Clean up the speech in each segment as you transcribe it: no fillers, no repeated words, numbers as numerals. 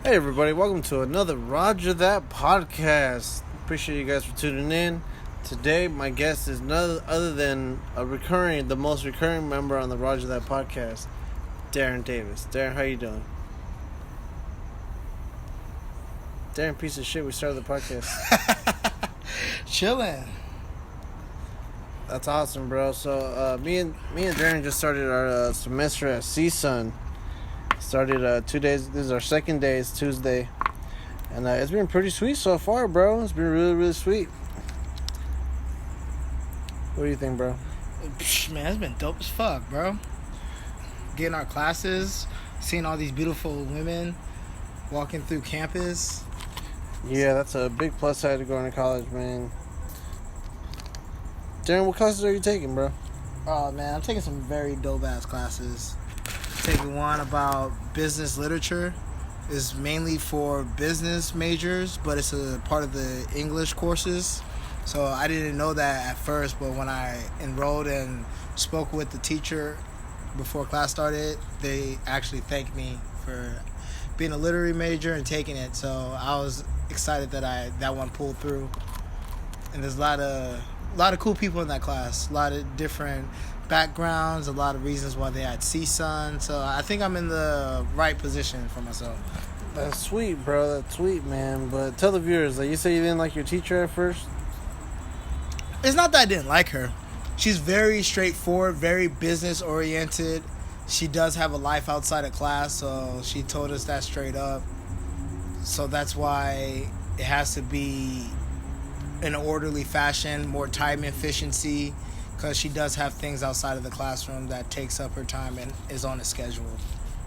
Hey everybody, welcome to another Roger That podcast. Appreciate you guys for tuning in. Today my guest is none other than the most recurring member on the Roger That podcast, Darran Davis. Darran, how you doing? Darran, piece of shit, we started the podcast. Chilling. That's awesome, bro. So me and Darran just started our semester at CSUN. Started 2 days. This is our second day. It's Tuesday, and it's been pretty sweet so far, bro. It's been really, really sweet. What do you think, bro? Man, it's been dope as fuck, bro. Getting our classes, seeing all these beautiful women walking through campus. Yeah, that's a big plus side of going to college, man. Darran, what classes are you taking, bro? Oh man, I'm taking some very dope ass classes. Taking one about business literature. Is mainly for business majors, but it's a part of the English courses. So I didn't know that at first, but when I enrolled and spoke with the teacher before class started, they actually thanked me for being a literary major and taking it. So I was excited that that one pulled through. And there's a lot of cool people in that class, a lot of different backgrounds, a lot of reasons why they had CSUN. So I think I'm in the right position for myself. That's sweet, bro. That's sweet, man. But tell the viewers, like, you say you didn't like your teacher at first? It's not that I didn't like her. She's very straightforward, very business oriented. She does have a life outside of class, so she told us that straight up. So that's why it has to be in an orderly fashion, more time efficiency, because she does have things outside of the classroom that takes up her time and is on a schedule.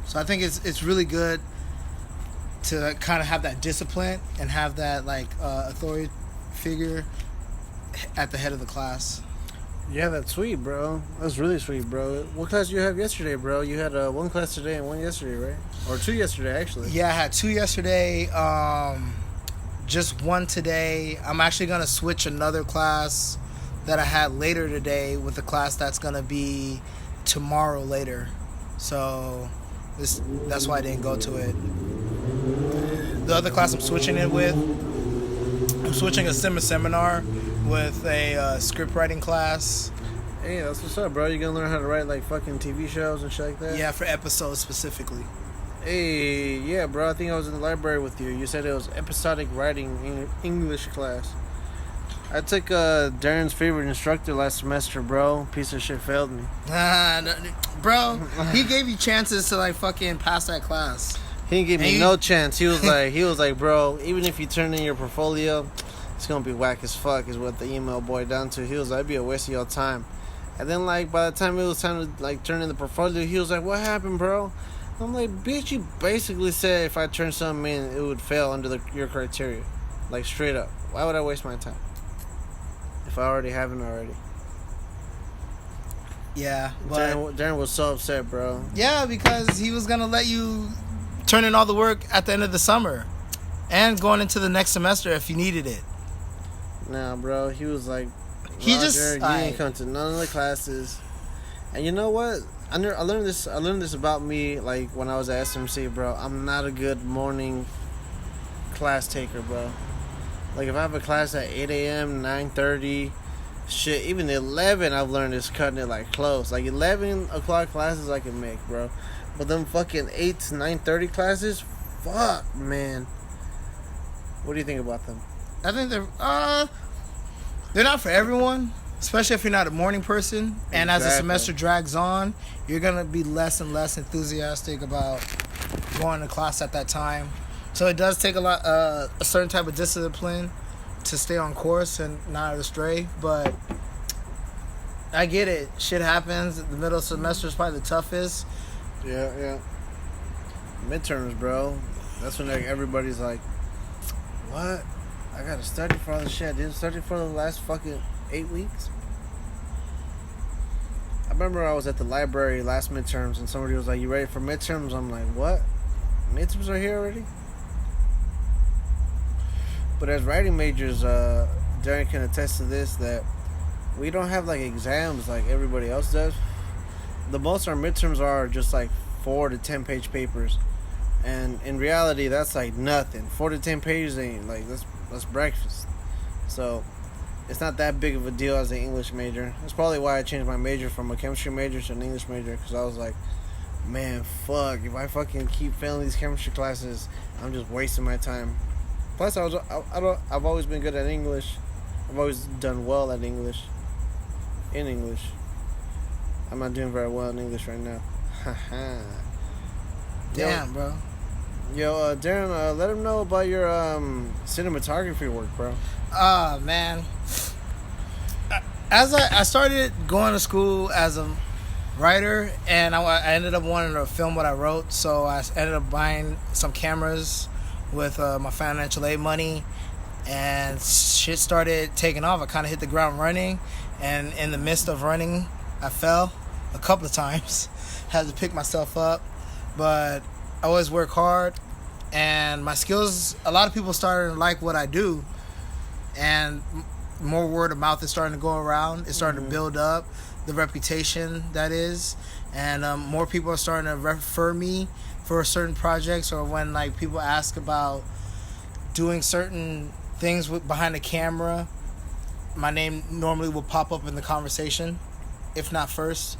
So I think it's really good to kind of have that discipline and have that authority figure at the head of the class. Yeah, that's sweet, bro. That's really sweet, bro. What class did you have yesterday, bro? You had one class today and one yesterday, right? Or two yesterday, actually. Yeah, I had two yesterday. Just one today. I'm actually going to switch another class that I had later today with a class that's going to be tomorrow later. So that's why I didn't go to it. The other class I'm switching a seminar with a script writing class. Hey, that's what's up, bro. You gonna learn how to write like fucking TV shows and shit like that? Yeah, for episodes specifically. Hey, yeah, bro. I think I was in the library with you. You said it was episodic writing English class. I took Darren's favorite instructor last semester, bro. Piece of shit failed me. Bro, he gave you chances to fucking pass that class. He didn't give me no chance. He was like, bro, even if you turn in your portfolio, it's gonna be whack as fuck, is what the email boiled down to. He was like, it'd be a waste of your time. And then by the time it was time to turn in the portfolio, he was like, what happened, bro? I'm like, bitch, you basically said if I turn something in, it would fail under your criteria. Like, straight up. Why would I waste my time if I already haven't already? Yeah, but Darren was so upset, bro. Yeah, because he was gonna let you turn in all the work at the end of the summer and going into the next semester if you needed it. Nah, bro. He was like, you didn't come to none of the classes. And you know what? I learned this about me when I was at SMC, bro. I'm not a good morning class taker, bro. Like, if I have a class at 8 a.m., 9:30, shit, even 11, I've learned is cutting it close. 11 o'clock classes I can make, bro. But them fucking 8 to 9:30 classes, fuck, man. What do you think about them? I think they're not for everyone, especially if you're not a morning person. And Exactly. As the semester drags on, you're gonna be less and less enthusiastic about going to class at that time. So it does take a certain type of discipline to stay on course and not astray. But I get it. Shit happens. The middle semester is probably the toughest. Yeah. Midterms, bro. That's when everybody's like, what? I gotta study for all this shit. I didn't study for the last fucking 8 weeks. I remember I was at the library last midterms and somebody was like, you ready for midterms? I'm like, what? Midterms are here already? But as writing majors, Darren can attest to this, that we don't have exams like everybody else does. The most our midterms are just 4 to 10 page papers And in reality, that's like nothing. 4 to 10 pages ain't like that's breakfast. So it's not that big of a deal as an English major. That's probably why I changed my major from a chemistry major to an English major, because I was like, man, fuck, if I fucking keep failing these chemistry classes, I'm just wasting my time. Plus, I've always been good at English. I've always done well at English. In English. I'm not doing very well in English right now. Haha. Damn, bro. Yo, Darren, let him know about your cinematography work, bro. Man. As I started going to school as a writer, and I ended up wanting to film what I wrote, so I ended up buying some cameras with my financial aid money, and shit started taking off. I kind of hit the ground running, and in the midst of running, I fell a couple of times. Had to pick myself up, but I always work hard, and my skills, a lot of people started to like what I do, and more word of mouth is starting to go around. It's starting to build up the reputation that is, and more people are starting to refer me for certain projects, or when like people ask about doing certain things behind the camera, my name normally will pop up in the conversation, if not first.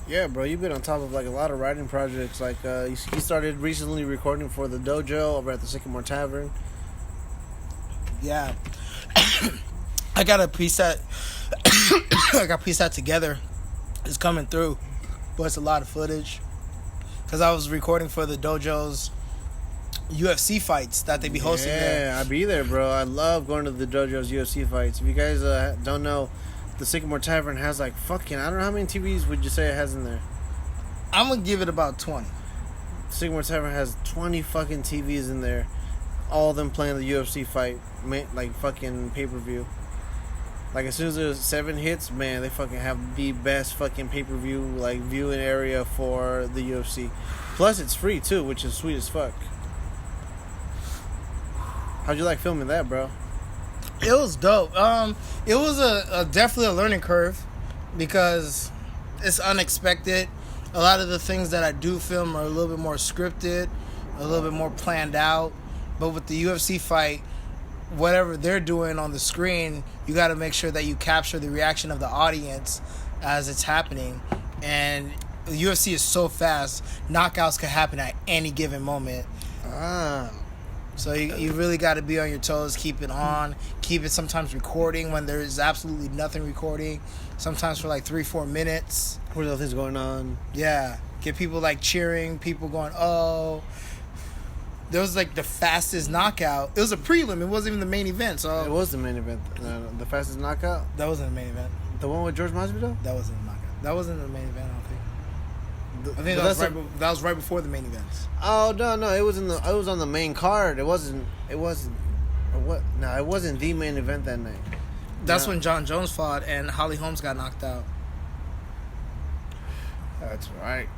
Yeah, bro, you've been on top of like a lot of writing projects. Like you started recently recording for the dojo over at the Sycamore Tavern. Yeah. I got a piece that together. It's coming through, but it's a lot of footage because I was recording for the dojo's UFC fights that they be hosting there. Yeah, I'll be there, bro. I love going to the dojo's UFC fights. If you guys don't know, the Sycamore Tavern has like fucking, I don't know how many TVs would you say it has in there? I'm gonna give it about 20. Sycamore Tavern has 20 fucking TVs in there, all of them playing the UFC fight, like fucking pay-per-view. Like as soon as there's 7 hits, man, they fucking have the best fucking pay-per-view like viewing area for the UFC. Plus it's free too, which is sweet as fuck. How'd you like filming that, bro? It was dope. It was a definitely a learning curve because it's unexpected. A lot of the things that I do film are a little bit more scripted, a little bit more planned out. But with the UFC fight, whatever they're doing on the screen, you got to make sure that you capture the reaction of the audience as it's happening. And the UFC is so fast, knockouts can happen at any given moment. So you really got to be on your toes, keep it on, keep it sometimes recording when there's absolutely nothing recording, sometimes for like 3-4 minutes. Where nothing's going on. Yeah. Get people like cheering, people going, oh. There was like the fastest knockout. It was a prelim. It wasn't even the main event. So it was the main event. The fastest knockout? That wasn't the main event. The one with George Masvidal? That wasn't the knockout. That wasn't the main event, I don't think. I think that was right before the main events. Oh no! It was It was on the main card. It wasn't. Or what? No, it wasn't the main event that night. That's when John Jones fought and Holly Holmes got knocked out. That's right.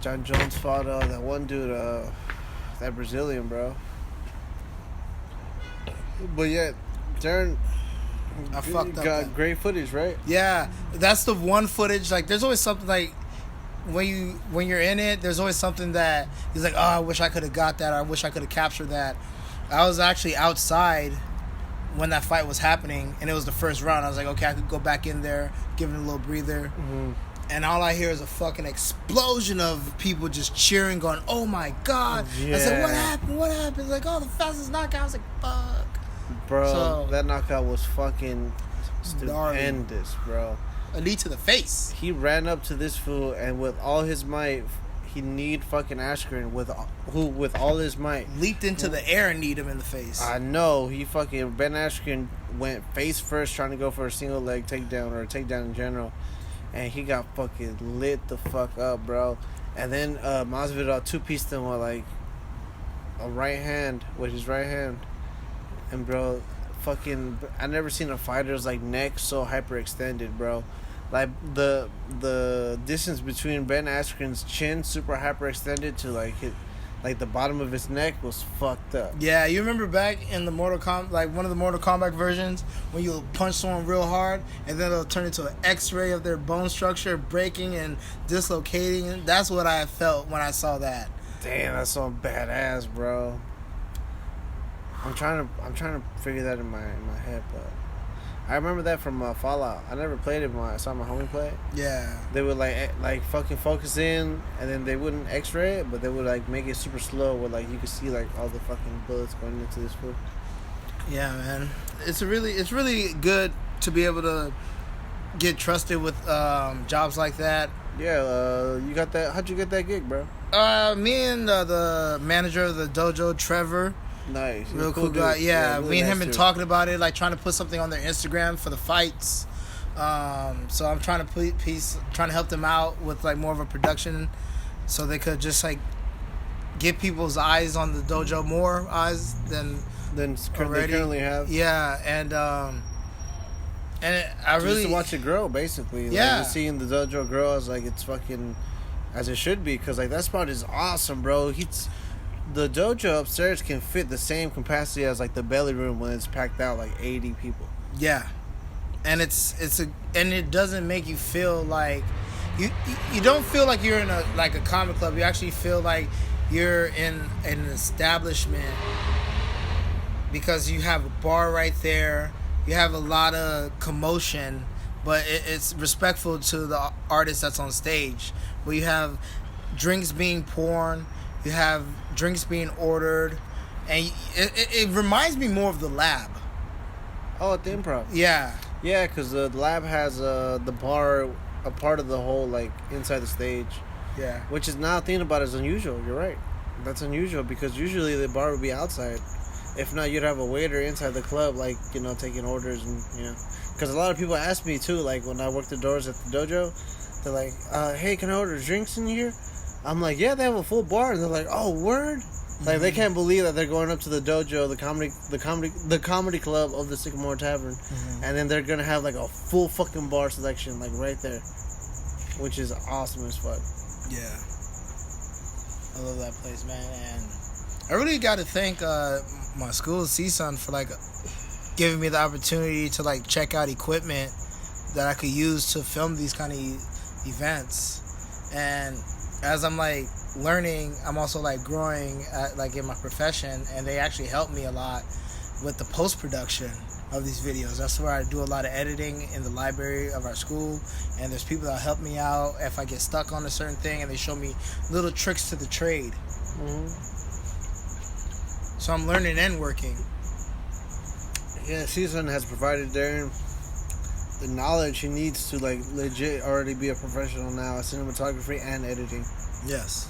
John Jones fought that one dude, that Brazilian, bro. But yeah, Darren, I fucked up. Got great footage, right? Yeah, that's the one footage. Like, there's always something like. When you're in it, there's always something that he's like, oh, I wish I could have got that. Or I wish I could have captured that. I was actually outside when that fight was happening, and it was the first round. I was like, okay, I could go back in there, give it a little breather. Mm-hmm. And all I hear is a fucking explosion of people just cheering, going, oh my God. Yeah. I said, what happened? What happened? Like, oh, the fastest knockout. I was like, fuck. Bro, that knockout was fucking stupendous, bro. A knee to the face. He ran up to this fool and with all his might, he kneed fucking Askren with all his might. Leaped into the air and kneed him in the face. I know. Ben Askren went face first trying to go for a single leg takedown or a takedown in general. And he got fucking lit the fuck up, bro. And then Masvidal two-pieced him with like a right hand, with his right hand. And bro, fucking, I never seen a fighter's like neck so hyperextended, bro. Like the distance between Ben Askren's chin super hyperextended to like the bottom of his neck was fucked up. Yeah, you remember back in the one of the Mortal Kombat versions when you punch someone real hard and then it'll turn into an X-ray of their bone structure breaking and dislocating. That's what I felt when I saw that. Damn, that's so badass, bro. I'm trying to figure that in my head, but I remember that from Fallout. I never played it, but I saw my homie play it. Yeah. They would like fucking focus in, and then they wouldn't X-ray it, but they would like make it super slow, where like you could see like all the fucking bullets going into this food. Yeah, man. It's really good to be able to get trusted with jobs like that. Yeah, you got that? How'd you get that gig, bro? Me and the manager of the dojo, Trevor. Nice. Real cool guy. Yeah, really me and him nice been too. talking about it, like trying to put something on their Instagram for the fights. So I'm trying to help them out with like more of a production, so they could just like get people's eyes on the dojo, more eyes than They currently have. Yeah, and I Just really to watch it grow, basically. Yeah. Like, just seeing the dojo grow as like it's fucking as it should be, because like that spot is awesome, bro. The dojo upstairs can fit the same capacity as like the belly room when it's packed out like 80 people. Yeah, and it doesn't make you feel like you don't feel like you're in a comic club. You actually feel like you're in an establishment, because you have a bar right there. You have a lot of commotion, but it's respectful to the artist that's on stage. But you have drinks being poured, you have drinks being ordered, and it reminds me more of the lab. Oh, at the improv. Yeah. Yeah, because the lab has the bar a part of the whole like inside the stage. Yeah. Which is, now thinking about it, is unusual. You're right. That's unusual, because usually the bar would be outside. If not, you'd have a waiter inside the club, like, you know, taking orders and, you know. Because a lot of people ask me, too, like, when I work the doors at the dojo, they're like, hey, can I order drinks in here? I'm like, yeah, they have a full bar. And they're like, oh, word? Like, they can't believe that they're going up to the dojo, the comedy club of the Sycamore Tavern, and then they're going to have, like, a full fucking bar selection, like, right there. Which is awesome as fuck. Yeah. I love that place, man. And I really got to thank my school, CSUN, for like giving me the opportunity to like check out equipment that I could use to film these kind of events. And as I'm like learning, I'm also like growing like in my profession, and they actually help me a lot with the post-production of these videos. That's where I do a lot of editing in the library of our school, and there's people that help me out if I get stuck on a certain thing, and they show me little tricks to the trade. So I'm learning and working. Yeah, CSUN has provided Darren the knowledge he needs to like legit already be a professional now at cinematography and editing. Yes.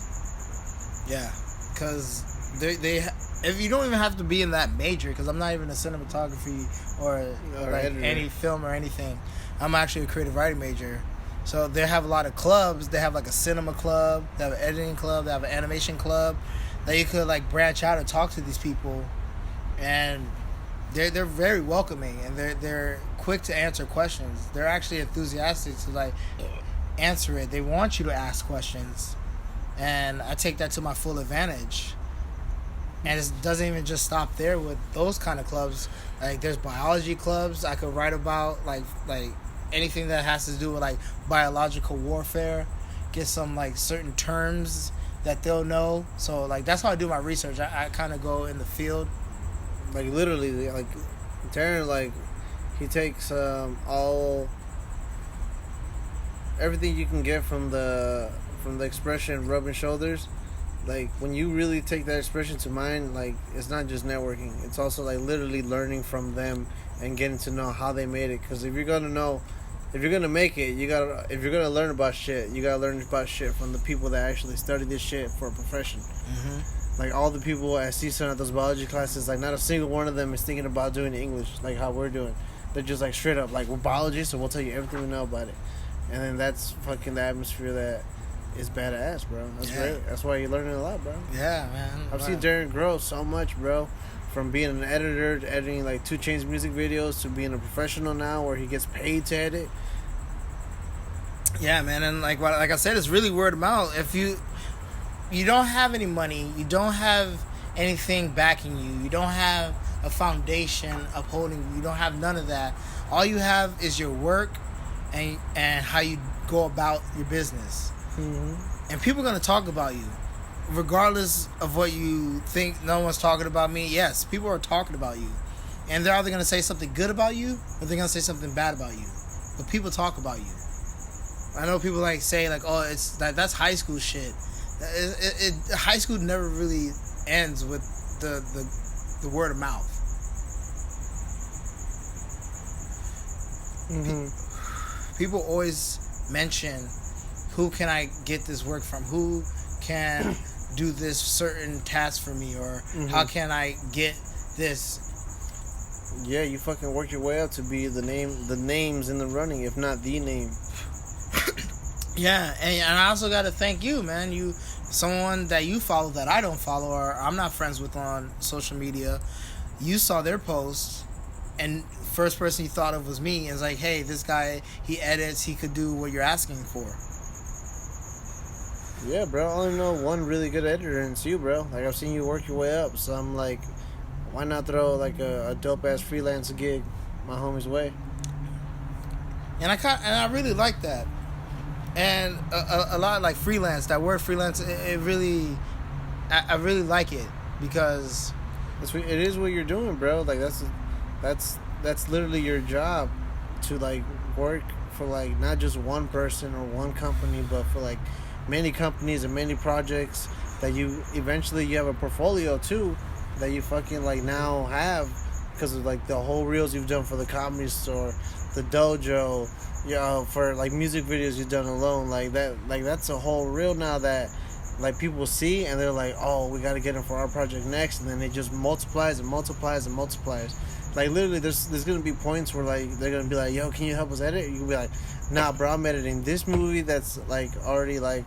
Yeah, because they if you don't even have to be in that major, because I'm not even a cinematography or like editor. any film or anything. I'm actually a creative writing major. So they have a lot of clubs. They have like a cinema club, they have an editing club, they have an animation club that you could like branch out and talk to these people, and they're very welcoming, and they're quick to answer questions. They're actually enthusiastic to like answer it. They want you to ask questions, and I take that to my full advantage. And it doesn't even just stop there with those kind of clubs. Like there's biology clubs I could write about, like anything that has to do with like biological warfare. Get some like certain terms that they'll know. So like that's how I do my research. I kind of go in the field. Like literally, like Darren, like he takes everything you can get from the expression rubbing shoulders. Like when you really take that expression to mind, like it's not just networking. It's also like literally learning from them and getting to know how they made it. Because if you're gonna make it, if you're gonna learn about shit, you gotta learn about shit from the people that actually study this shit for a profession. Like all the people at CSUN at those biology classes, like not a single one of them is thinking about doing English like how we're doing. They're just like straight up like, we're biology, so we'll tell you everything we know about it. And then that's fucking the atmosphere that is badass, bro. That's great. That's why you're learning a lot, bro. Yeah, man. I've seen Darren grow so much, bro. From being an editor to editing like 2 Chainz music videos to being a professional now where he gets paid to edit. Yeah, man, and like I said, it's really word of mouth. If you don't have any money, you don't have anything backing you, you don't have a foundation upholding you, you don't have none of that. All you have is your work and how you go about your business. And people are gonna talk about you. regardless of what you think, no one's talking about me. Yes, people are talking about you, and they're either gonna say something good about you or they're gonna say something bad about you. But people talk about you. I know people like say like, oh, it's that's high school shit. High school never really ends with the word of mouth. Mm-hmm. People always mention, who can I get this work from? Who can do this certain task for me? Or how can I get this? Yeah, you fucking work your way up to be the names in the running, if not the name. Yeah, and I also got to thank you, man. You, someone that you follow that I don't follow or I'm not friends with on social media. You saw their post, and first person you thought of was me. And it's like, hey, this guy, he edits, he could do what you're asking for. Yeah, bro. I only know one really good editor, and it's you, bro. Like, I've seen you work your way up, so I'm like, why not throw like a dope ass freelance gig my homie's way? And I really like that. And a lot like freelance. That word freelance, it really, I really like it because it is what you're doing, bro. Like that's literally your job, to like work for like not just one person or one company, but for like many companies and many projects that you eventually you have a portfolio too that you fucking like now have because of like the whole reels you've done for the Comedy Store, the dojo. For like music videos you've done alone, like that's a whole reel now that like people see and they're like, oh, we got to get them for our project next, and then it just multiplies and multiplies and multiplies. Like literally, there's gonna be points where like they're gonna be like, yo, can you help us edit? You can be like, nah, bro, I'm editing this movie that's like already like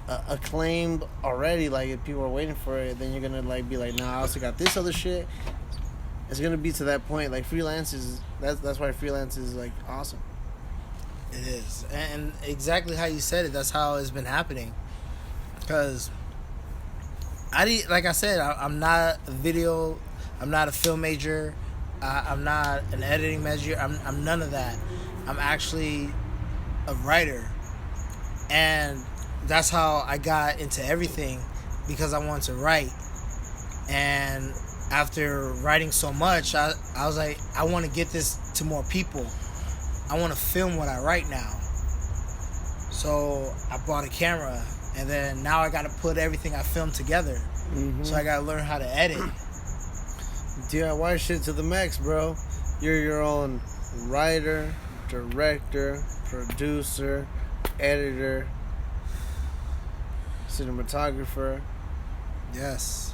acclaimed already. Like if people are waiting for it, then you're gonna like be like, nah, I also got this other shit. It's gonna be to that point. Like freelance is that's why freelance is like awesome. it is. And exactly how you said it, that's how it's been happening. Because like I said, I'm not a video, I'm not a film major, I'm not an editing major, I'm none of that. I'm actually a writer. And that's how I got into everything, because I wanted to write. And after writing so much, I was like, I want to get this to more people. I want to film what I write now. So I bought a camera, and then now I got to put everything I filmed together. Mm-hmm. So I got to learn how to edit. DIY shit to the max, bro. You're your own writer, director, producer, editor, cinematographer. Yes.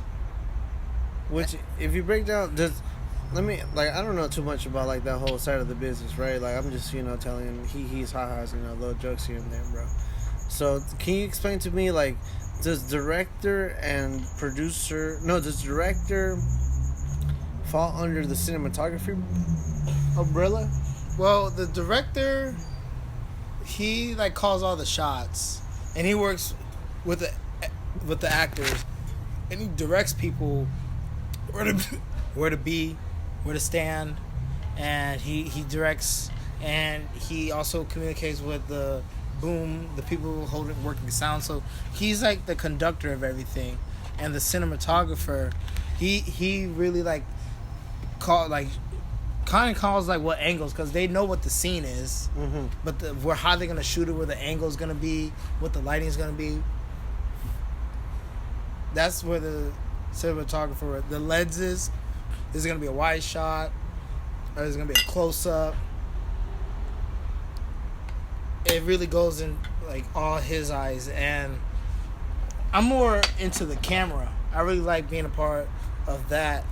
Which, if you break down, I don't know too much about like that whole side of the business, right? Like I'm just, telling him he's ha-has, little jokes here and there, bro. So can you explain to me, like, does director fall under the cinematography umbrella? Well, the director, he like calls all the shots, and he works with the actors, and he directs people where to be, where to stand, and he directs, and he also communicates with the people working sound. So he's like the conductor of everything, and the cinematographer, he really like kind of calls like what angles, because they know what the scene is, mm-hmm. but how they're gonna shoot it, where the angle is gonna be, what the lighting is gonna be. That's where the cinematographer, the lenses, is it gonna be a wide shot, or is it gonna be a close up? It really goes in like all his eyes, and I'm more into the camera. I really like being a part of that.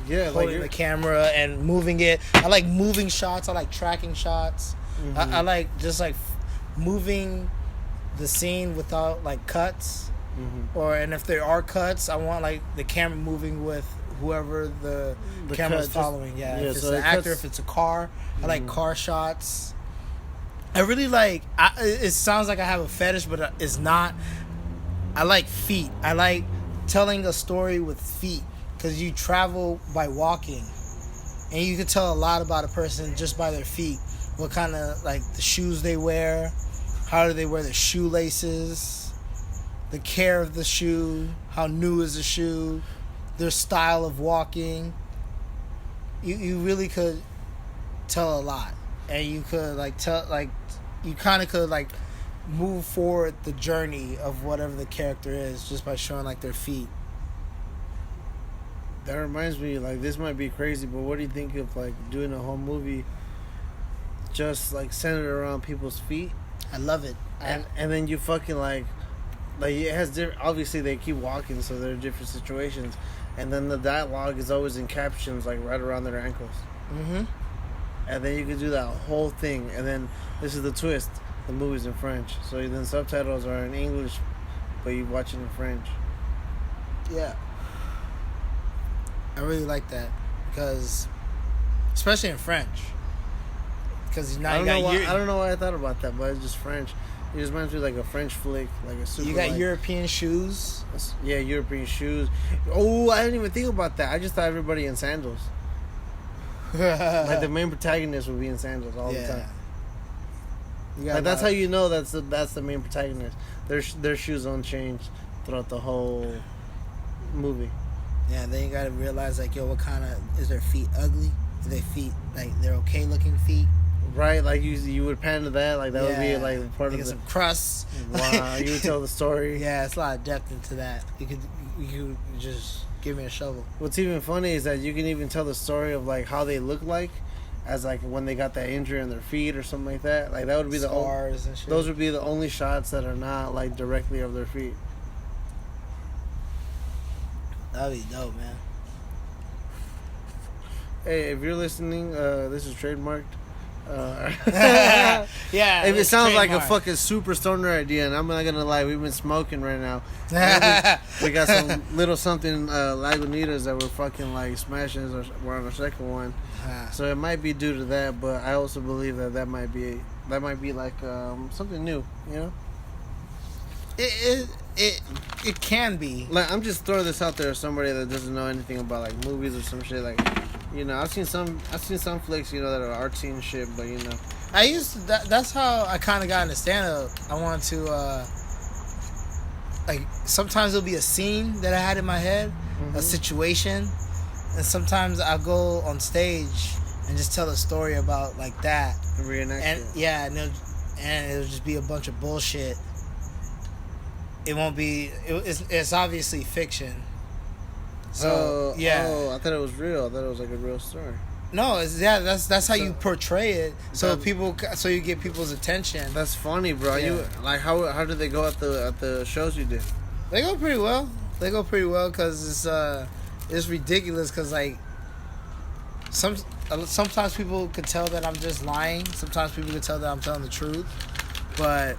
Yeah, holding the camera and moving it. I like moving shots. I like tracking shots. Mm-hmm. I like just like moving the scene without like cuts. Mm-hmm. And if there are cuts, I want like the camera moving with whoever the camera's following. Yeah, if it's so an actor, if it's a car, I like car shots. I really like. It sounds like I have a fetish, but it's not. I like feet. I like telling a story with feet, because you travel by walking, and you can tell a lot about a person just by their feet. What kind of like the shoes they wear, how do they wear their shoelaces, the care of the shoe, how new is the shoe, their style of walking. You really could tell a lot, and you could you kind of could move forward the journey of whatever the character is just by showing their feet. That reminds me, this might be crazy, but what do you think of doing a whole movie just centered around people's feet? I love it. And then you fucking it has different. Obviously, they keep walking, so there are different situations, and then the dialogue is always in captions, right around their ankles. Mm-hmm. And then you could do that whole thing, and then this is the twist: the movie's in French, so then subtitles are in English, but you watch it in French. Yeah, I really like that because, especially in French, because now I don't know why I thought about that, but it's just French. It just reminds me like a French flick, like a super. You got European shoes. Yeah, European shoes. Oh, I didn't even think about that. I just thought everybody in sandals. Like the main protagonist would be in sandals all the time. That's how you know that's the main protagonist. Their shoes don't change throughout the whole movie. Yeah, then you gotta realize what kind of is their feet ugly? Is their feet they're okay looking feet? Right, you would pan to that, that would be part of some crusts. Wow, you would tell the story. Yeah, it's a lot of depth into that. You could just give me a shovel. What's even funny is that you can even tell the story of how they look as when they got that injury on their feet or something like that. That would be the scars and shit. Those would be the only shots that are not directly of their feet. That'd be dope, man. Hey, if you're listening, this is trademarked. Yeah. If it sounds like a fucking super stoner idea, and I'm not gonna lie, we've been smoking right now. we got some little something Lagunitas that we're fucking smashing. We're on our second one, so it might be due to that. But I also believe that might be something new. You know, it can be. I'm just throwing this out there as somebody that doesn't know anything about movies or some shit I've seen some flicks, that are artsy and shit, but that's how I kind of got into stand-up. I wanted to, sometimes there'll be a scene that I had in my head, a situation, and sometimes I'll go on stage and just tell a story about that. And reenact it. Yeah, and it'll just be a bunch of bullshit. It won't be, it's obviously fiction. So I thought it was real. I thought it was a real story. No, that's how you portray it. So you get people's attention. That's funny, bro. Yeah. You how did they go at the shows you did? They go pretty well. Because it's ridiculous. Because sometimes people could tell that I'm just lying. Sometimes people could tell that I'm telling the truth. But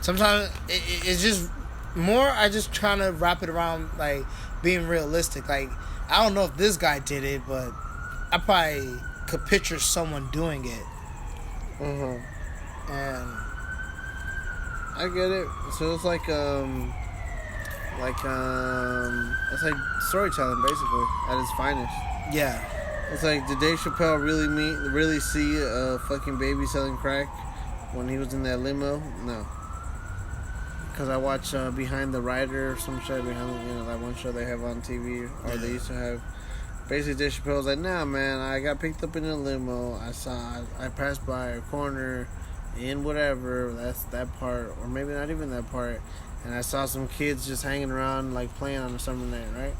sometimes it's just more. I just trying to wrap it around being realistic. I don't know if this guy did it, but I probably could picture someone doing it. And I get it. So it's it's like storytelling basically at its finest. Yeah. It's did Dave Chappelle really see a fucking baby selling crack when he was in that limo? No. Because I watch Behind the Rider or some shit, that one show they have on TV, or they used to have. Basically, Dave Chappelle was nah, man, I got picked up in a limo. I passed by a corner in whatever, that's that part, or maybe not even that part, and I saw some kids just hanging around, playing on a summer night, right?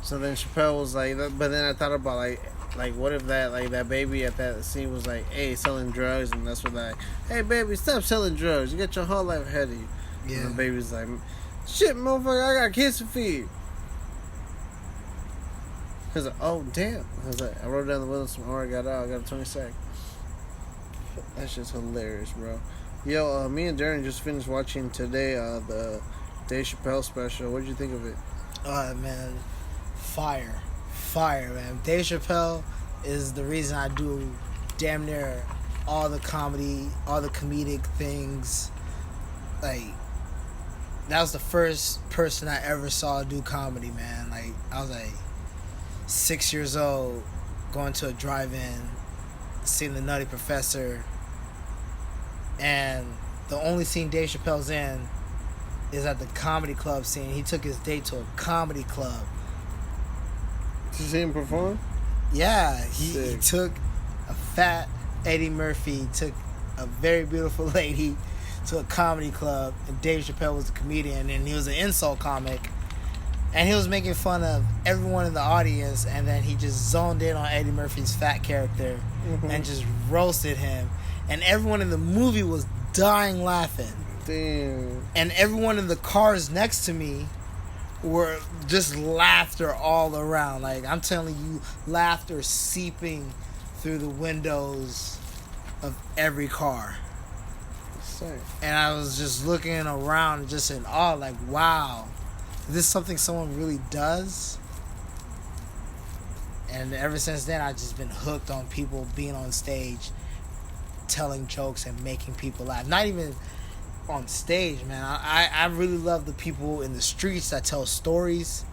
So then Chappelle was but then I thought about, what if that baby at that scene was hey, selling drugs, and that's what hey, baby, stop selling drugs. You got your whole life ahead of you. Yeah. And the baby's shit, motherfucker, I got kids to feed. I was oh, damn. I wrote down the window some more. I got out. I got a 20 sack. That shit's hilarious, bro. Yo, me and Darren just finished watching today the Dave Chappelle special. What did you think of it? Man, fire, man. Dave Chappelle is the reason I do damn near all the comedy, all the comedic things. That was the first person I ever saw do comedy, man. I was 6 years old, going to a drive-in, seeing The Nutty Professor, and the only scene Dave Chappelle's in is at the comedy club scene. He took his date to a comedy club. Did you see him perform? Yeah, he took a fat Eddie Murphy, took a very beautiful lady to a comedy club, and Dave Chappelle was the comedian, and he was an insult comic, and he was making fun of everyone in the audience, and then he just zoned in on Eddie Murphy's fat character and just roasted him, and everyone in the movie was dying laughing. Damn. And everyone in the cars next to me were just laughter all around. Like, I'm telling you, laughter seeping through the windows of every car. Sick. And I was just looking around just in awe, like, wow, is this something someone really does? And ever since then, I've just been hooked on people being on stage, telling jokes and making people laugh. Not even on stage, man. I really love the people in the streets that tell stories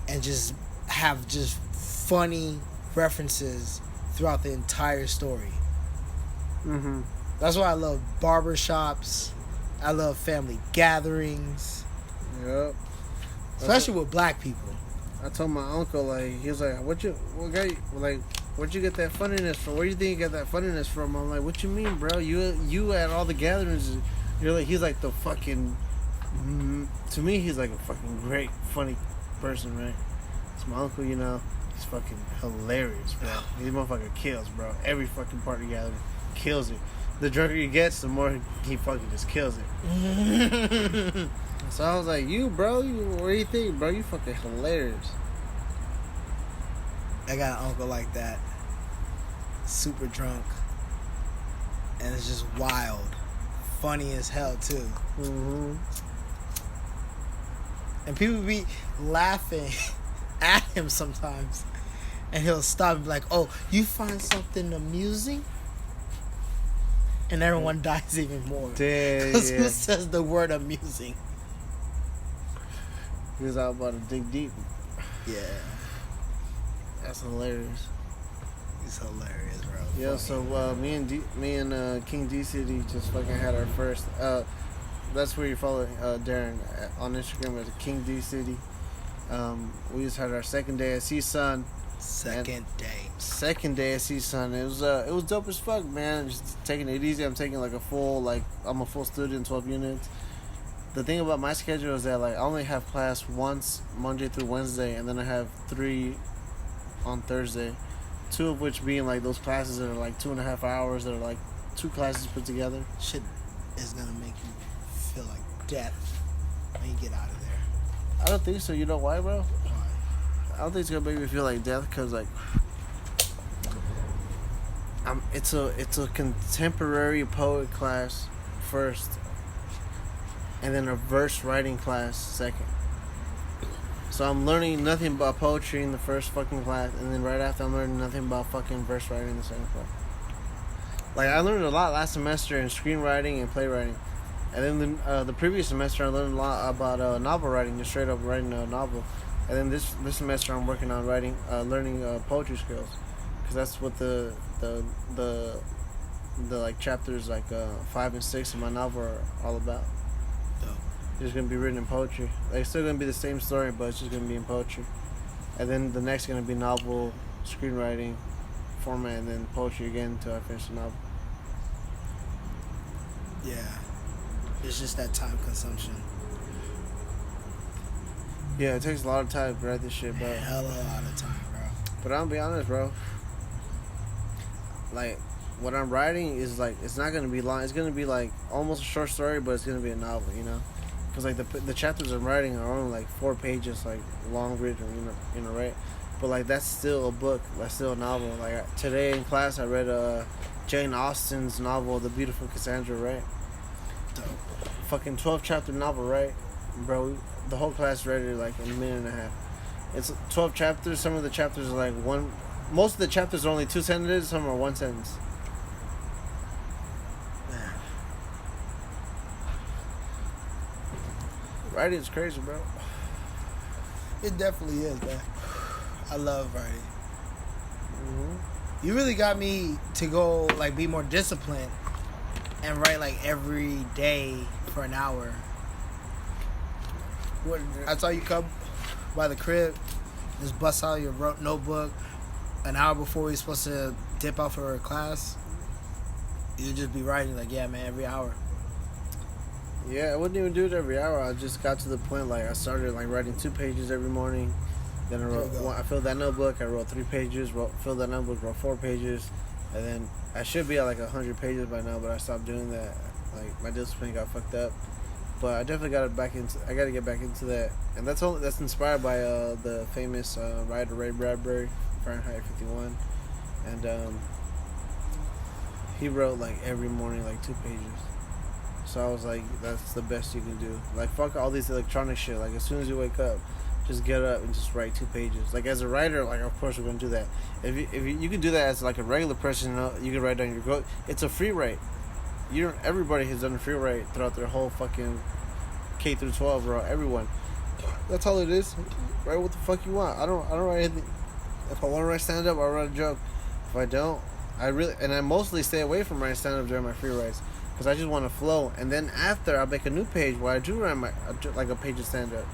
and just have just funny references throughout the entire story. That's why I love barbershops. I love family gatherings. Yep. Especially with black people. I told my uncle, like, he was like, where'd you get that funniness from? Where do you think you got that funniness from? I'm like, what you mean, bro? You at all the gatherings, you're like, he's like the fucking, to me, he's like a fucking great, funny person, right? It's my uncle, you know, he's fucking hilarious, bro. He motherfucker kills, bro. Every fucking party gathering, kills it. The drunker he gets, the more he fucking just kills it. So I was like, you, bro, what do you think, bro? You fucking hilarious. I got an uncle like that. Super drunk. And it's just wild. Funny as hell, too. And people be laughing at him sometimes. And he'll stop and be like, oh, you find something amusing? And everyone dies even more. Because who says the word amusing? He was out about to dig deep. Yeah. That's hilarious. He's hilarious, bro. Yeah, so me and King D City just fucking had our first. That's where you follow Darren on Instagram as King D City. We just had our second day at CSUN. Second day at CSUN. It was dope as fuck, man. Just taking it easy. I'm taking like I'm a full student, 12 units. The thing about my schedule is that like I only have class once Monday through Wednesday, and then I have 3 on Thursday. 2 of which being like those classes that are like 2.5 hours, that are like 2 classes put together. Shit is gonna make you feel like death when you get out of there. I don't think so. You know why, bro? Why? I don't think it's gonna make me feel like death because like it's a contemporary poet class first, and then a verse writing class second. So I'm learning nothing about poetry in the first fucking class, and then right after I'm learning nothing about fucking verse writing in the second class. Like I learned a lot last semester in screenwriting and playwriting, and then the previous semester I learned a lot about novel writing, just straight up writing a novel. And then this semester I'm working on learning poetry skills, because that's what the like chapters like 5 and 6 of my novel are all about. It's going to be written in poetry. Like, it's still going to be the same story, but it's just going to be in poetry. And then the next going to be novel, screenwriting, format, and then poetry again until I finish the novel. Yeah. It's just that time consumption. Yeah, it takes a lot of time to write this shit, bro. Hella lot of time, bro. But I'm going to be honest, bro. Like, what I'm writing is, like, it's not going to be long. It's going to be, like, almost a short story, but it's going to be a novel, you know? Because like the chapters I'm writing are only like 4 pages, like long written, you know, right? But like that's still a book, that's still a novel. Like today in class, I read Jane Austen's novel, The Beautiful Cassandra, right? Fucking 12-chapter novel, right, bro? The whole class read it like in a minute and a half. It's 12 chapters. Some of the chapters are like one. Most of the chapters are only 2 sentences. Some are 1 sentence. Writing is crazy, bro. It definitely is, man. I love writing. You really got me to go, like, be more disciplined and write, like, every day for an hour. I saw you come by the crib, just bust out your notebook an hour before you're supposed to dip out for class. You'd just be writing like, yeah, man, every hour. Yeah, I wouldn't even do it every hour. I just got to the point like I started like writing 2 pages every morning. Then I filled that notebook. I wrote 3 pages. Filled that notebook. Wrote 4 pages, and then I should be at like 100 pages by now. But I stopped doing that. Like my discipline got fucked up. But I definitely got to get back into that, and that's inspired by the famous writer Ray Bradbury, Fahrenheit 51, and he wrote like every morning like 2 pages. So I was like, that's the best you can do. Like fuck all these electronic shit. Like as soon as you wake up, just get up and just write 2 pages. Like as a writer, like of course we're gonna do that. If you can do that as like a regular person, you know, you can write down your quote. It's a free write. Everybody has done a free write throughout their whole fucking K through 12, bro. Everyone. That's all it is. Write what the fuck you want. I don't write anything. If I want to write stand up, I'll write a joke. If I don't, I mostly stay away from writing stand up during my free writes because I just want to flow. And then after, I'll make a new page where I do write like a page of stand up.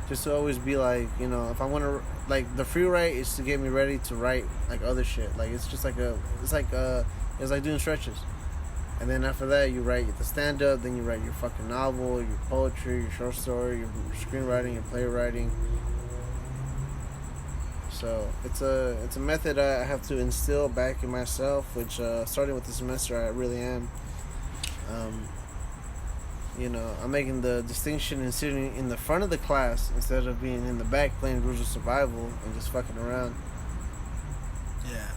Just to always be like, you know, if I want to, like the free write is to get me ready to write like other shit. Like it's just like it's like doing stretches. And then after that, you write the stand-up, then you write your fucking novel, your poetry, your short story, your screenwriting, your playwriting. So it's a method I have to instill back in myself, which starting with the semester, I really am. You know, I'm making the distinction in sitting in the front of the class instead of being in the back playing Rules of Survival and just fucking around. Yeah.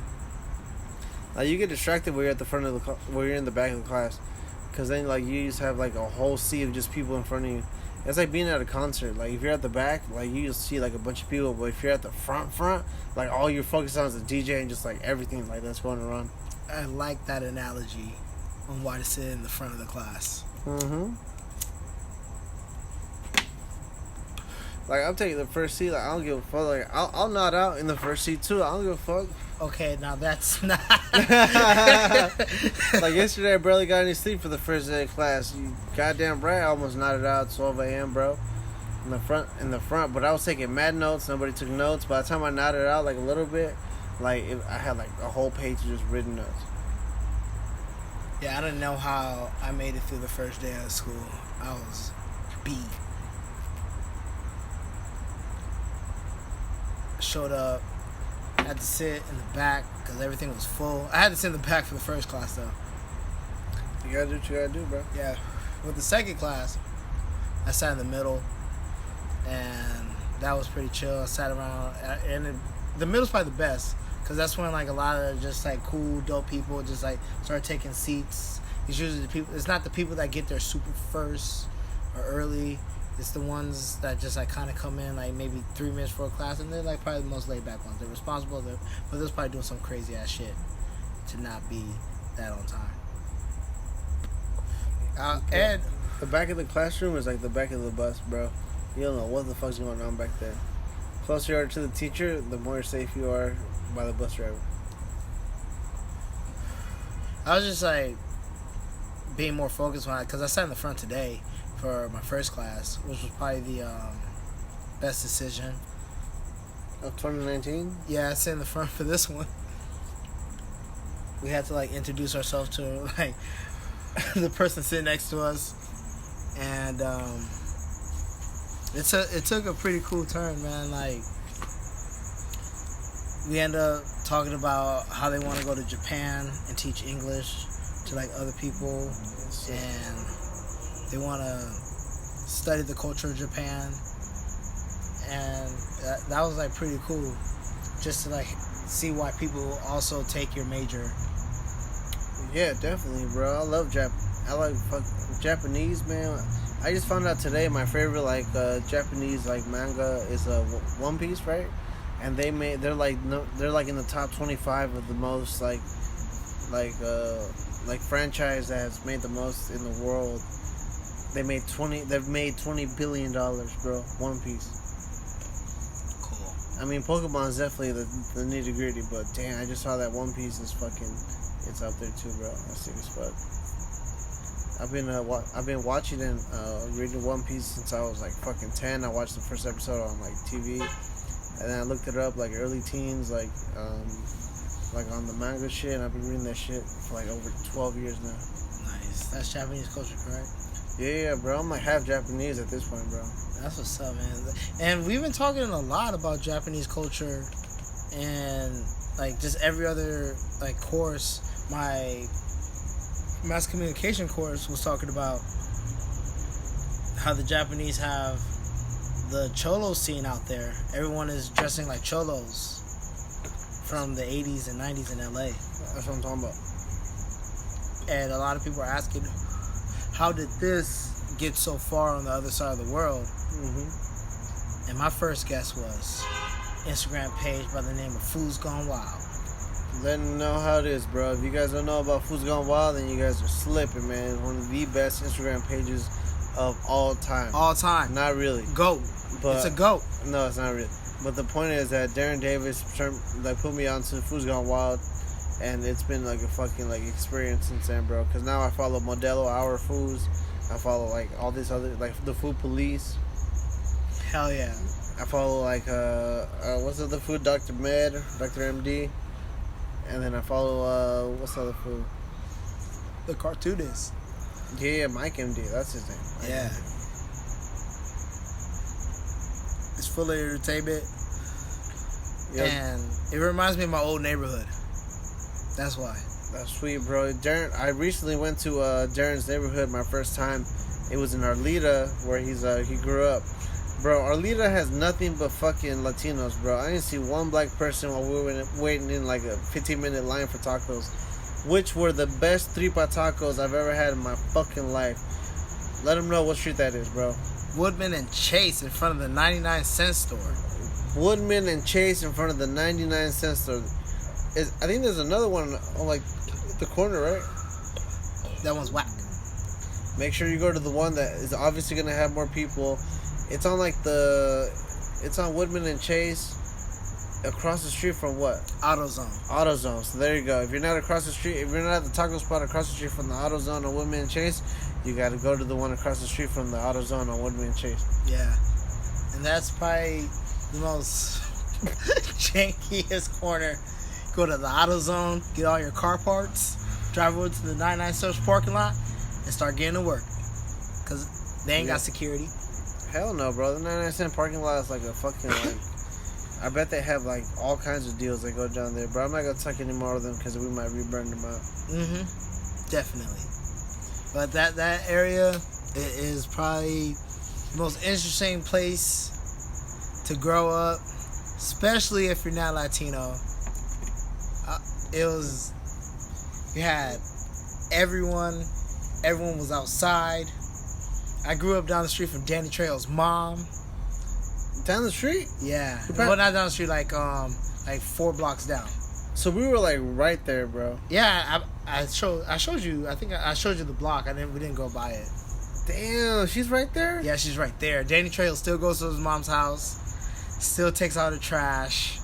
Like you get distracted when you're at the front of when you're in the back of the class, because then like you just have like a whole sea of just people in front of you. It's like being at a concert. Like if you're at the back, like you just see like a bunch of people, but if you're at the front, like all you're focused on is the DJ and just like everything like that's going around. I like that analogy on why to sit in the front of the class. Mm-hmm. Like I'm taking the first seat. Like I don't give a fuck. Like I'll nod out in the first seat too. I don't give a fuck. Okay, now that's not. Like yesterday, I barely got any sleep for the first day of class. You goddamn right, I almost nodded out at 12 a.m., bro. In the front. But I was taking mad notes. Nobody took notes. By the time I nodded out like a little bit, I had like a whole page of just written notes. Yeah, I didn't know how I made it through the first day of school. I was beat. Showed up. Had to sit in the back because everything was full. I had to sit in the back for the first class though. You gotta do what you gotta do, bro. Yeah. With the second class, I sat in the middle, and that was pretty chill. I sat around, and the middle's probably the best because that's when like a lot of just like cool, dope people just like start taking seats. It's usually the people. It's not the people that get there super first or early. It's the ones that just like kind of come in like maybe 3 minutes before class, and they're like probably the most laid back ones. They're responsible, but they're probably doing some crazy ass shit to not be that on time. And the back of the classroom is like the back of the bus, bro. You don't know what the fuck's going on back there. Closer you are to the teacher, the more safe you are by the bus driver. I was just like being more focused because I sat in the front today for my first class, which was probably the best decision of 2019. Yeah, I sat in the front for this one. We had to like introduce ourselves to like the person sitting next to us, and it took a pretty cool turn, man. Like we ended up talking about how they want to go to Japan and teach English to like other people, and they want to study the culture of Japan, and that was like pretty cool, just to like see why people also take your major. Yeah, definitely, bro. I love I like Japanese, man. I just found out today my favorite like Japanese like manga is One Piece, right? And they're like in the top 25 of the most like franchise that has made the most in the world. They've made $20 billion, bro. One Piece. Cool. I mean, Pokemon's definitely the nitty gritty, but damn, I just saw that One Piece is fucking. It's up there too, bro. That's sick as fuck. I've been watching and reading One Piece since I was like fucking 10. I watched the first episode on like TV, and then I looked it up like early teens, like on the manga shit. And I've been reading that shit for like over 12 years now. Nice. That's Japanese culture, correct? Yeah, bro. I'm like half Japanese at this point, bro. That's what's up, man. And we've been talking a lot about Japanese culture and like just every other like course. My mass communication course was talking about how the Japanese have the cholo scene out there. Everyone is dressing like cholos from the 80s and 90s in LA. That's what I'm talking about. And a lot of people are asking, how did this get so far on the other side of the world? Mm-hmm. And my first guess was Instagram page by the name of Fools Gone Wild. Let them know how it is, bro. If you guys don't know about Fools Gone Wild, then you guys are slipping, man. It's one of the best Instagram pages of all time. All time. Not really. GOAT. But it's a GOAT. No, it's not really. But the point is that Darran Davis put me onto Fools Gone Wild, and it's been like a fucking like experience since then, bro. Because now I follow Modelo Our Foods. I follow like all these other like the Food Police. Hell yeah. I follow like what's the other food? Dr. Med, Dr. MD. And then I follow, what's the other food? The cartoonist. Yeah, Mike MD. That's his name. Mike Yeah. MD. It's full of entertainment. Yep. And it reminds me of my old neighborhood. That's why. That's sweet, bro. Darran, I recently went to Darran's neighborhood my first time. It was in Arleta, where he grew up. Bro, Arleta has nothing but fucking Latinos, bro. I didn't see one black person while we were waiting in like a 15-minute line for tacos, which were the best tripa tacos I've ever had in my fucking life. Let them know what street that is, bro. Woodman and Chase in front of the 99-cent store. Woodman and Chase in front of the 99-cent store. I think there's another one on like the corner, right? That one's whack. Make sure you go to the one that is obviously gonna have more people. It's on it's on Woodman and Chase, across the street from what? AutoZone. AutoZone. So there you go. If you're not across the street, if you're not at the taco spot across the street from the AutoZone on Woodman and Chase, you got to go to the one across the street from the AutoZone on Woodman and Chase. Yeah, and that's probably the most jankiest corner. Go to the AutoZone, get all your car parts, drive over to the 99 Cents parking lot, and start getting to work. Cause they ain't got security. Hell no, bro. The 99-cent parking lot is like a fucking like. I bet they have like all kinds of deals that go down there, but I'm not gonna talk any more of them because we might re-burn them out. Definitely. But that area is probably the most interesting place to grow up, especially if you're not Latino. You had everyone was outside. I grew up down the street from Danny Trejo's mom. Down the street? Yeah. Well, not down the street, like 4 blocks down. So we were like right there, bro. Yeah, I showed you. I think I showed you the block. We didn't go by it. Damn, she's right there? Yeah, she's right there. Danny Trejo still goes to his mom's house. Still takes out the trash.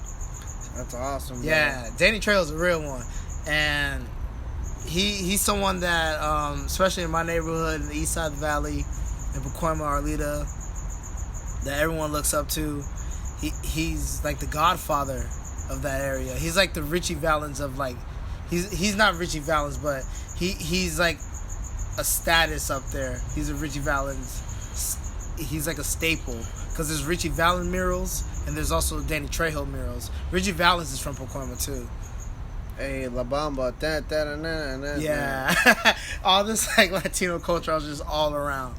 That's awesome, bro. Yeah, Danny Trejo's a real one. And he's someone that, especially in my neighborhood, in the east side of the valley, in Pacoima, Arleta, that everyone looks up to. He's like the godfather of that area. He's like the Richie Valens of like, he's not Richie Valens, but he's like a status up there. He's a Richie Valens. He's like a staple because there's Richie Valens murals and there's also Danny Trejo murals. Richie Valens is from Pacoima too. Hey, La Bamba, da. Yeah, all this like Latino culture was just all around.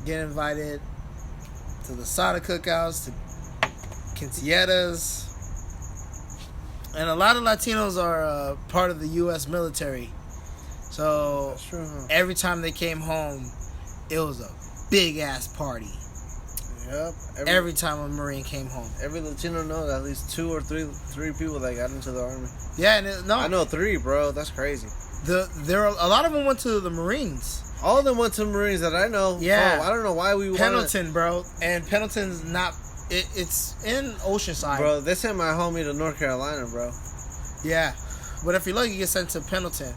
Get invited to the Sada cookouts, to quinceañeras, and a lot of Latinos are part of the U.S. military. So every time they came home, it was a big ass party. Yep. Every time a Marine came home. Every Latino knows at least 2 or 3 people that got into the army. Yeah, and I know 3, bro. That's crazy. There are a lot of them went to the Marines. All of them went to the Marines that I know. Yeah. Oh, I don't know why we Pendleton, bro. And Pendleton's not... It's in Oceanside. Bro, they sent my homie to North Carolina, bro. Yeah. But if you're lucky, you get sent to Pendleton.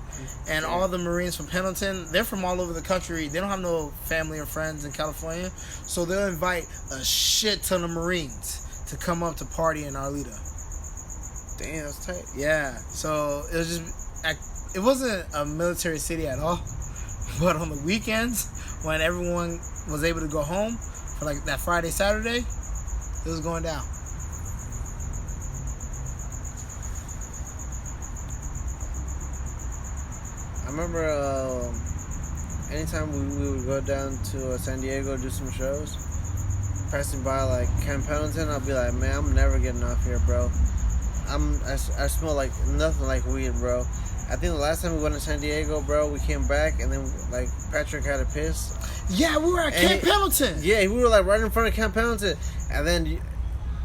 And all the Marines from Pendleton, they're from all over the country. They don't have no family or friends in California. So they'll invite a shit ton of Marines to come up to party in Arleta. Damn, that's tight. Yeah. So it was just... It wasn't a military city at all. But on the weekends, when everyone was able to go home for like that Friday, Saturday, it was going down. I remember anytime we would go down to San Diego do some shows, passing by like Camp Pendleton, I'll be like, man, I'm never getting off here, bro. I smell like nothing like weed, bro. I think the last time we went to San Diego, bro, we came back and then like Patrick had a piss. Yeah, we were at Camp Pendleton. Yeah, we were like right in front of Camp Pendleton, and then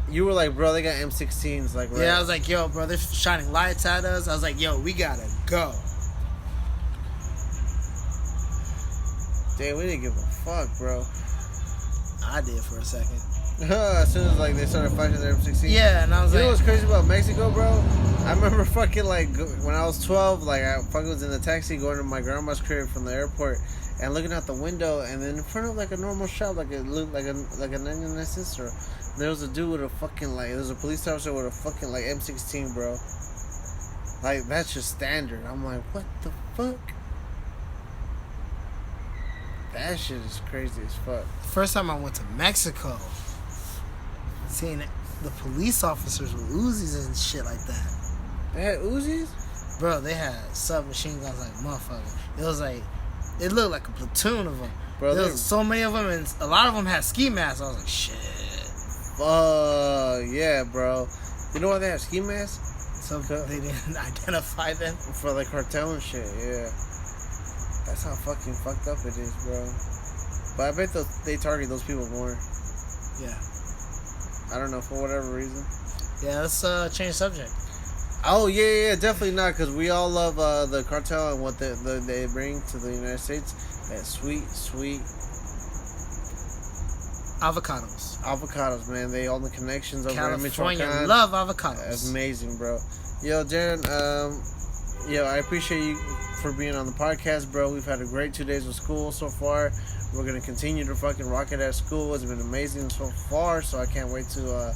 you were like, bro, they got M16s, like right. Yeah, I was like, yo, bro, they're shining lights at us. I was like, yo, we gotta go. Damn, we didn't give a fuck, bro. I did for a second. As soon as like they started fighting their M16. Yeah, and I was you like, know what's crazy about Mexico, bro? I remember fucking like when I was 12, like I fucking was in the taxi going to my grandma's crib from the airport and looking out the window, and then in front of like a normal shop, like a 99 cent store, there was a dude with a fucking like, there was a police officer with a fucking like M16, bro. Like that's just standard. I'm like, what the fuck? That shit is crazy as fuck. First time I went to Mexico, seeing the police officers with Uzis and shit like that. They had Uzis? Bro, they had submachine guns like motherfucker. It was like, it looked like a platoon of them. Bro, there was so many of them, and a lot of them had ski masks. I was like, shit. Yeah, bro. You know why they have ski masks? So they didn't identify them? For like cartel and shit, yeah. That's how fucking fucked up it is, bro. But I bet they target those people more. Yeah. I don't know, for whatever reason. Yeah, let's change subject. Oh, yeah, definitely not, because we all love the cartel and what they bring to the United States. That sweet avocados, man. They all the connections over in Michoacan. California love avocados. That's amazing, bro. Yo, Darren, I appreciate you for being on the podcast, bro. We've had a great 2 days of school so far. We're gonna continue to fucking rock it at school. It's been amazing so far, so I can't wait to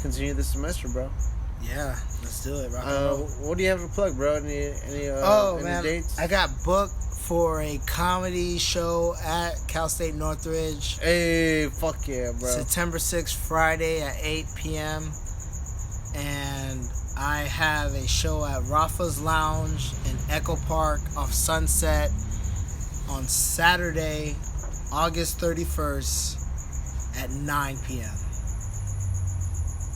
continue this semester, bro. Yeah, let's do it. What do you have to plug, bro? Any man, dates? I got booked for a comedy show at Cal State Northridge. Hey, fuck yeah, bro. September 6th, Friday at 8 p.m. And I have a show at Rafa's Lounge in Echo Park off Sunset on Saturday, August 31st at 9 p.m.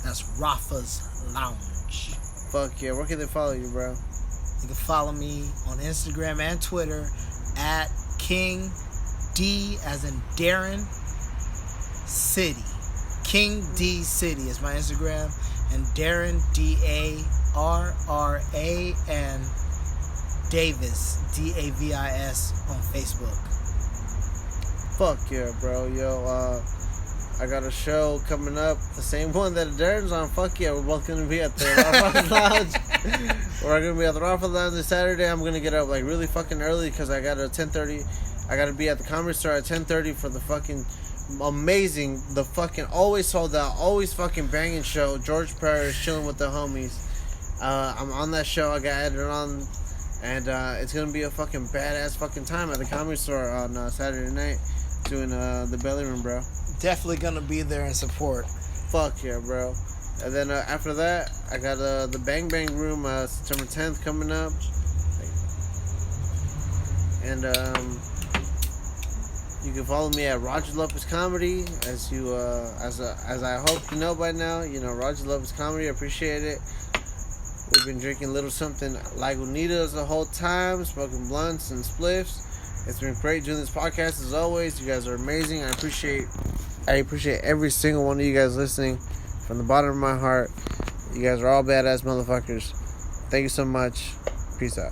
That's Rafa's Lounge. Fuck yeah. Where can they follow you, bro? You can follow me on Instagram and Twitter at King D as in Darran City. King D City is my Instagram. And Darran Darran Davis Davis on Facebook. Fuck yeah, bro. Yo, I got a show coming up, the same one that Darren's on. Fuck yeah, we're both gonna be at the Rafa Lounge. We're gonna be at the Rafa Lounge this Saturday. I'm gonna get up like really fucking early because I got a 10:30. I gotta be at the Comedy Store at 10:30 for the fucking amazing, the fucking always sold out, always fucking banging show. George Parrish chilling with the homies. I'm on that show. I got added on, and it's gonna be a fucking badass fucking time at the Comedy Store on Saturday night doing the Belly Room, bro. Definitely gonna be there in support. Fuck yeah, bro. And then after that, I got the Bang Bang Room September 10th coming up, and you can follow me at Roger Lopez Comedy, as you as I hope you know by now. You know Roger Lopez Comedy. I appreciate it. We've been drinking little something Lagunitas the whole time, smoking blunts and spliffs. It's been great doing this podcast as always. You guys are amazing. I appreciate every single one of you guys listening from the bottom of my heart. You guys are all badass motherfuckers. Thank you so much. Peace out.